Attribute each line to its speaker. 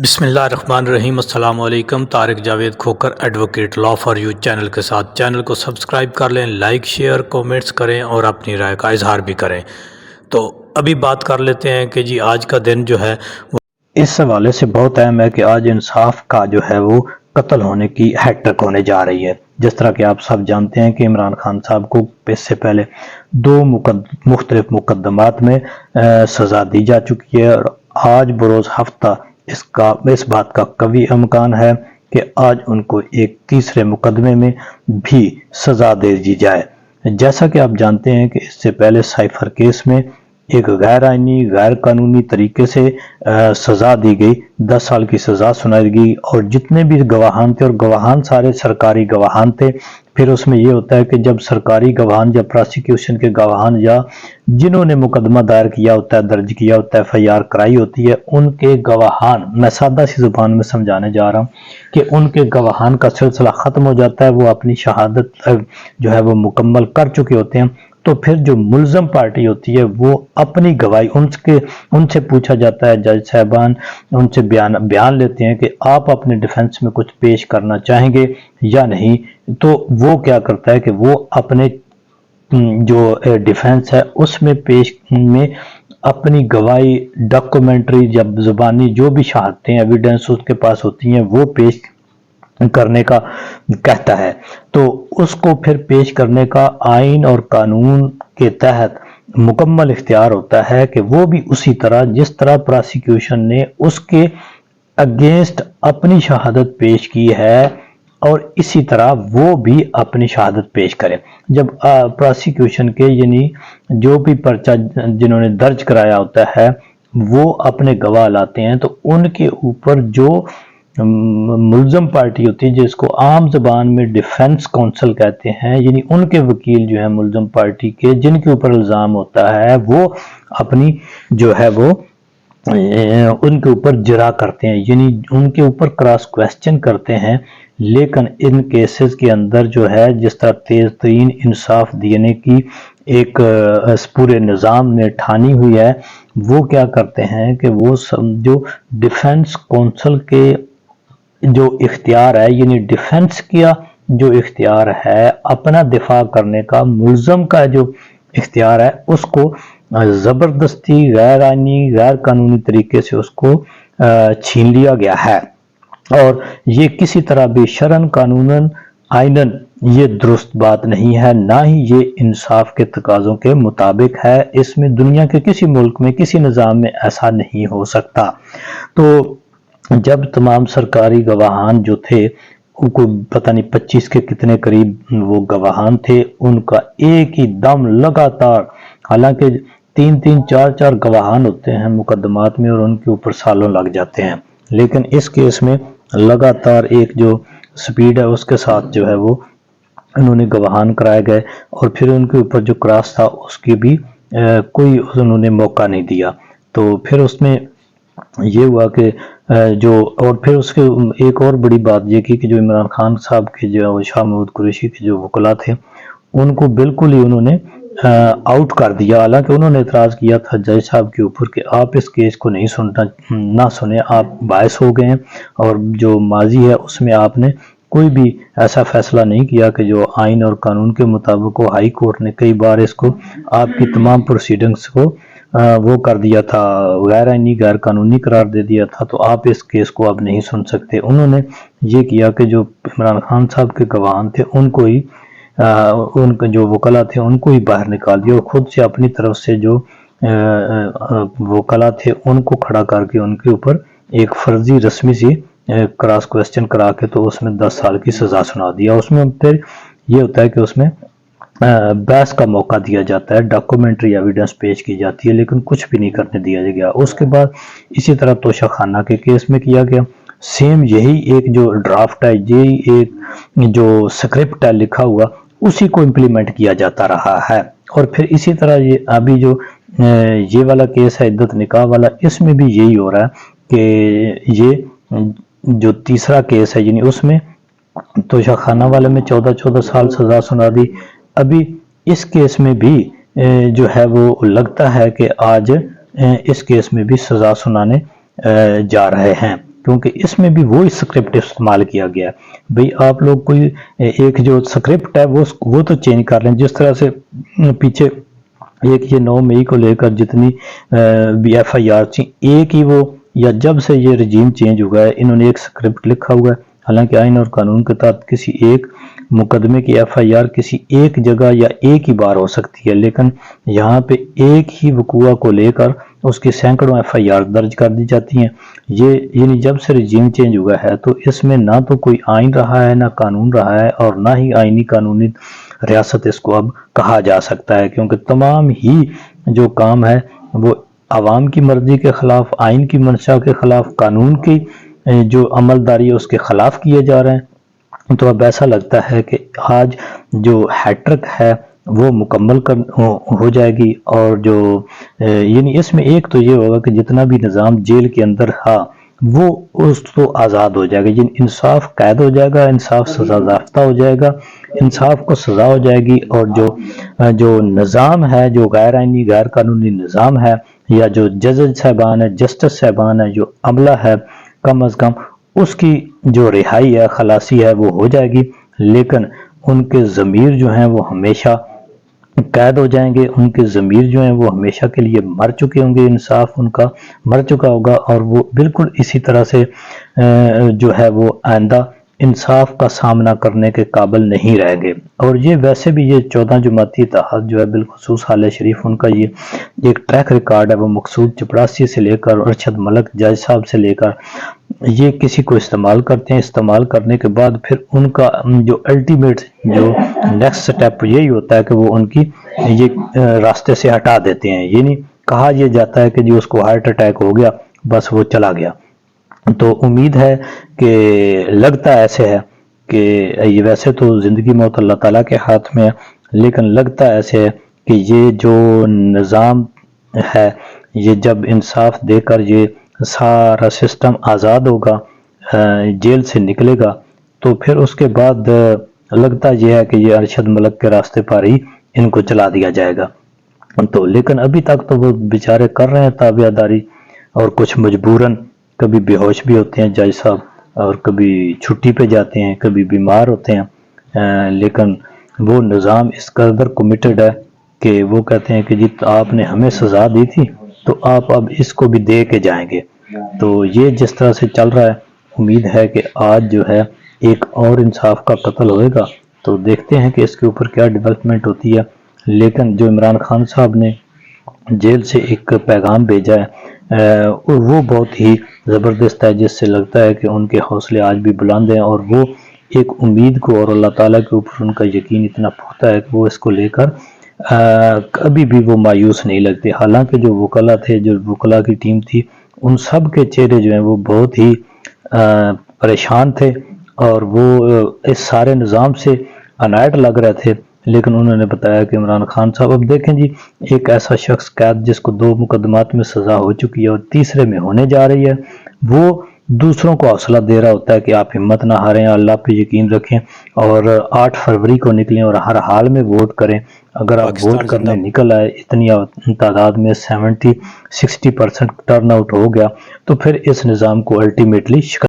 Speaker 1: بسم اللہ الرحمن الرحیم۔ السلام علیکم۔ Tariq Javed Khokhar advocate law for you channel کے ساتھ چینل کو سبسکرائب کر لیں، لائک شیئر کومنٹس کریں اور اپنی رائے کا اظہار بھی کریں۔ تو ابھی بات کر لیتے ہیں کہ جی آج کا دن جو ہے اس حوالے سے بہت اہم ہے کہ آج انصاف کا جو ہے وہ قتل ہونے کی ہیٹرک ہونے جا رہی ہے۔ جس طرح کہ آپ سب جانتے ہیں کہ عمران خان صاحب کو اس سے پہلے دو مختلف مقدمات میں سزا دی جا چکی ہے، اور آج بروز ہفتہ اس بات کا قوی امکان ہے کہ آج ان کو ایک تیسرے مقدمے میں بھی سزا دے دی جائے۔ جیسا کہ آپ جانتے ہیں کہ اس سے پہلے سائفر کیس میں ایک غیر آئینی غیر قانونی طریقے سے سزا دی گئی، 10 سال کی سزا سنائی گئی، اور جتنے بھی گواہان تھے، اور گواہان سارے سرکاری گواہان تھے۔ پھر اس میں یہ ہوتا ہے کہ جب سرکاری گواہان یا پراسیکیوشن کے گواہان یا جنہوں نے مقدمہ دائر کیا ہوتا ہے، درج کیا ہوتا ہے، FIR کرائی ہوتی ہے، ان کے گواہان، میں سادہ سی زبان میں سمجھانے جا رہا ہوں کہ ان کے گواہان کا سلسلہ ختم ہو جاتا ہے، وہ اپنی شہادت جو ہے وہ مکمل کر چکے ہوتے ہیں۔ تو پھر جو ملزم پارٹی ہوتی ہے وہ اپنی گواہی ان سے پوچھا جاتا ہے، جج صاحبان ان سے بیان لیتے ہیں کہ آپ اپنے ڈیفنس میں کچھ پیش کرنا چاہیں گے یا نہیں۔ تو وہ کیا کرتا ہے کہ وہ اپنے جو ڈیفنس ہے اس میں اپنی گواہی، ڈاکومنٹری، جب زبانی جو بھی شہادتیں ایویڈنس اس کے پاس ہوتی ہیں وہ پیش کرنے کا کہتا ہے۔ تو اس کو پھر پیش کرنے کا آئین اور قانون کے تحت مکمل اختیار ہوتا ہے کہ وہ بھی اسی طرح جس طرح پراسیکیوشن نے اس کے اگینسٹ اپنی شہادت پیش کی ہے، اور اسی طرح وہ بھی اپنی شہادت پیش کرے۔ جب پراسیکیوشن کے یعنی جو بھی پرچہ جنہوں نے درج کرایا ہوتا ہے وہ اپنے گواہ لاتے ہیں، تو ان کے اوپر جو ملزم پارٹی ہوتی ہے، جس کو عام زبان میں ڈیفنس کونسل کہتے ہیں، یعنی ان کے وکیل جو ہیں ملزم پارٹی کے جن کے اوپر الزام ہوتا ہے، وہ اپنی جو ہے وہ ان کے اوپر جرا کرتے ہیں، یعنی ان کے اوپر کراس کویسچن کرتے ہیں۔ لیکن ان کیسز کے اندر جو ہے جس طرح تیز ترین انصاف دینے کی ایک پورے نظام نے ٹھانی ہوئی ہے، وہ کیا کرتے ہیں کہ وہ جو ڈیفنس کونسل کے جو اختیار ہے، یعنی ڈیفنس کیا جو اختیار ہے اپنا دفاع کرنے کا، ملزم کا جو اختیار ہے، اس کو زبردستی غیر آئینی غیر قانونی طریقے سے اس کو چھین لیا گیا ہے، اور یہ کسی طرح بھی شرعاً قانوناً آئیناً یہ درست بات نہیں ہے، نہ ہی یہ انصاف کے تقاضوں کے مطابق ہے۔ اس میں دنیا کے کسی ملک میں کسی نظام میں ایسا نہیں ہو سکتا۔ تو جب تمام سرکاری گواہان جو تھے، ان کو پتہ نہیں 25 کے کتنے قریب وہ گواہان تھے، ان کا ایک ہی دم لگاتار، حالانکہ 3-4 گواہان ہوتے ہیں مقدمات میں اور ان کے اوپر سالوں لگ جاتے ہیں، لیکن اس کیس میں لگاتار ایک جو سپیڈ ہے اس کے ساتھ جو ہے وہ انہوں نے گواہان کرائے گئے، اور پھر ان کے اوپر جو کراس تھا اس کی بھی کوئی انہوں نے موقع نہیں دیا۔ تو پھر اس میں یہ ہوا کہ اور پھر اس کے ایک اور بڑی بات یہ کی کہ جو عمران خان صاحب کے جو شاہ محمود قریشی کے جو وکلاء تھے، ان کو بالکل ہی انہوں نے آؤٹ کر دیا، حالانکہ انہوں نے اعتراض کیا تھا جج صاحب کے اوپر کہ آپ اس کیس کو نہ سنیں، آپ باعث ہو گئے ہیں، اور جو ماضی ہے اس میں آپ نے کوئی بھی ایسا فیصلہ نہیں کیا کہ جو آئین اور قانون کے مطابق ہو۔ ہائی کورٹ نے کئی بار اس کو آپ کی تمام پروسیڈنگز کو وہ کر دیا تھا، غیر آئینی غیر قانونی قرار دے دیا تھا، تو آپ اس کیس کو اب نہیں سن سکتے۔ انہوں نے یہ کیا کہ جو عمران خان صاحب کے گواہان تھے ان کو ہی ان کے جو وکلاء تھے ان کو ہی باہر نکال دیا، اور خود سے اپنی طرف سے جو وکلاء تھے ان کو کھڑا کر کے ان کے اوپر ایک فرضی رسمی سی کراس کویسچن کرا کے تو اس میں 10 سال کی سزا سنا دیا۔ اس میں پھر یہ ہوتا ہے کہ اس میں بحث کا موقع دیا جاتا ہے، ڈاکومنٹری ایویڈنس پیش کی جاتی ہے، لیکن کچھ بھی نہیں کرنے دیا گیا۔ اس کے بعد اسی طرح توشہ خانہ کے کیس میں کیا گیا، سیم یہی ایک جو ڈرافٹ ہے، یہی ایک جو سکرپٹ ہے لکھا ہوا، اسی کو امپلیمنٹ کیا جاتا رہا ہے۔ اور پھر اسی طرح یہ ابھی جو یہ والا کیس ہے عدت نکاح والا، اس میں بھی یہی ہو رہا ہے کہ یہ جو تیسرا کیس ہے، یعنی اس میں توشہ خانہ والے میں 14 سال سزا سنا دی۔ ابھی اس کیس میں بھی جو ہے وہ لگتا ہے کہ آج اس کیس میں بھی سزا سنانے جا رہے ہیں۔ کیونکہ اس میں بھی وہی سکرپٹ استعمال کیا گیا ہے۔ بھئی آپ لوگ کوئی ایک جو سکرپٹ ہے وہ تو چینج کر لیں، جس طرح سے پیچھے ایک یہ 9 مئی کو لے کر جتنی بھی ایف آئی آر تھی، ایک ہی وہ، یا جب سے یہ رجیم چینج ہوا ہے انہوں نے ایک سکرپٹ لکھا ہوا ہے۔ حالانکہ آئین اور قانون کے تحت کسی ایک مقدمے کی ایف آئی آر کسی ایک جگہ یا ایک ہی بار ہو سکتی ہے، لیکن یہاں پہ ایک ہی وقوع کو لے کر اس کی سینکڑوں ایف آئی آر درج کر دی جاتی ہیں۔ یہ یعنی جب سے رجیم چینج ہوا ہے تو اس میں نہ تو کوئی آئین رہا ہے، نہ قانون رہا ہے، اور نہ ہی آئینی قانونی ریاست اس کو اب کہا جا سکتا ہے، کیونکہ تمام ہی جو کام ہے وہ عوام کی مرضی کے خلاف، آئین کی منشا کے خلاف، قانون کی جو عملداری ہے اس کے خلاف کیے جا رہے ہیں۔ تو اب ایسا لگتا ہے کہ آج جو ہیٹرک ہے وہ مکمل ہو جائے گی، اور جو یعنی اس میں ایک تو یہ ہوگا کہ جتنا بھی نظام جیل کے اندر تھا وہ اس تو آزاد ہو جائے گا، یعنی انصاف قید ہو جائے گا، انصاف سزا یافتہ ہو جائے گا، انصاف کو سزا ہو جائے گی، اور جو نظام ہے، جو غیر آئینی غیر قانونی نظام ہے، یا جو جج صاحبان ہے، جسٹس صاحبان ہے، جو عملہ ہے، کم از کم اس کی جو رہائی ہے، خلاصی ہے، وہ ہو جائے گی، لیکن ان کے ضمیر جو ہیں وہ ہمیشہ قید ہو جائیں گے، ان کے ضمیر جو ہیں وہ ہمیشہ کے لیے مر چکے ہوں گے، انصاف ان کا مر چکا ہوگا، اور وہ بالکل اسی طرح سے جو ہے وہ آئندہ انصاف کا سامنا کرنے کے قابل نہیں رہ گئے۔ اور یہ ویسے بھی یہ 14 جماعتی اتحاد جو ہے بالخصوص حال شریف ان کا یہ ایک ٹریک ریکارڈ ہے، وہ مقصود چپڑاسی سے لے کر ارشد ملک جج صاحب سے لے کر یہ کسی کو استعمال کرتے ہیں، استعمال کرنے کے بعد پھر ان کا جو الٹیمیٹ جو نیکسٹ سٹیپ یہی ہوتا ہے کہ وہ ان کی یہ راستے سے ہٹا دیتے ہیں، یعنی کہا یہ جاتا ہے کہ جو اس کو ہارٹ اٹیک ہو گیا بس وہ چلا گیا۔ تو امید ہے کہ لگتا ایسے ہے کہ یہ ویسے تو زندگی موت اللہ تعالیٰ کے ہاتھ میں ہے، لیکن لگتا ایسے ہے کہ یہ جو نظام ہے یہ جب انصاف دے کر یہ سارا سسٹم آزاد ہوگا، جیل سے نکلے گا، تو پھر اس کے بعد لگتا یہ ہے کہ یہ ارشد ملک کے راستے پر ہی ان کو چلا دیا جائے گا۔ تو لیکن ابھی تک تو وہ بیچارے کر رہے ہیں تابعہ داری، اور کچھ مجبوراً کبھی بے ہوش بھی ہوتے ہیں جج صاحب، اور کبھی چھٹی پہ جاتے ہیں، کبھی بیمار ہوتے ہیں، لیکن وہ نظام اس قدر کمیٹڈ ہے کہ وہ کہتے ہیں کہ جی آپ نے ہمیں سزا دی تھی تو آپ اب اس کو بھی دے کے جائیں گے۔ تو یہ جس طرح سے چل رہا ہے، امید ہے کہ آج جو ہے ایک اور انصاف کا قتل ہوئے گا، تو دیکھتے ہیں کہ اس کے اوپر کیا ڈیولپمنٹ ہوتی ہے۔ لیکن جو عمران خان صاحب نے جیل سے ایک پیغام بھیجا ہے وہ بہت ہی زبردست ہے، جس سے لگتا ہے کہ ان کے حوصلے آج بھی بلند ہیں، اور وہ ایک امید کو اور اللہ تعالیٰ کے اوپر ان کا یقین اتنا پختہ ہے کہ وہ اس کو لے کر کبھی بھی وہ مایوس نہیں لگتے۔ حالانکہ جو وکلا تھے، جو وکلا کی ٹیم تھی، ان سب کے چہرے جو ہیں وہ بہت ہی پریشان تھے، اور وہ اس سارے نظام سے انائٹ لگ رہے تھے، لیکن انہوں نے بتایا کہ عمران خان صاحب، اب دیکھیں جی ایک ایسا شخص قید جس کو 2 مقدمات میں سزا ہو چکی ہے اور تیسرے میں ہونے جا رہی ہے، وہ دوسروں کو حوصلہ دے رہا ہوتا ہے کہ آپ ہمت نہ ہاریں، اللہ پہ یقین رکھیں، اور 8 فروری کو نکلیں اور ہر حال میں ووٹ کریں۔ اگر آپ ووٹ کرنے نکل آئے، اتنی تعداد میں 60% ٹرن آؤٹ ہو گیا، تو پھر اس نظام کو الٹیمیٹلی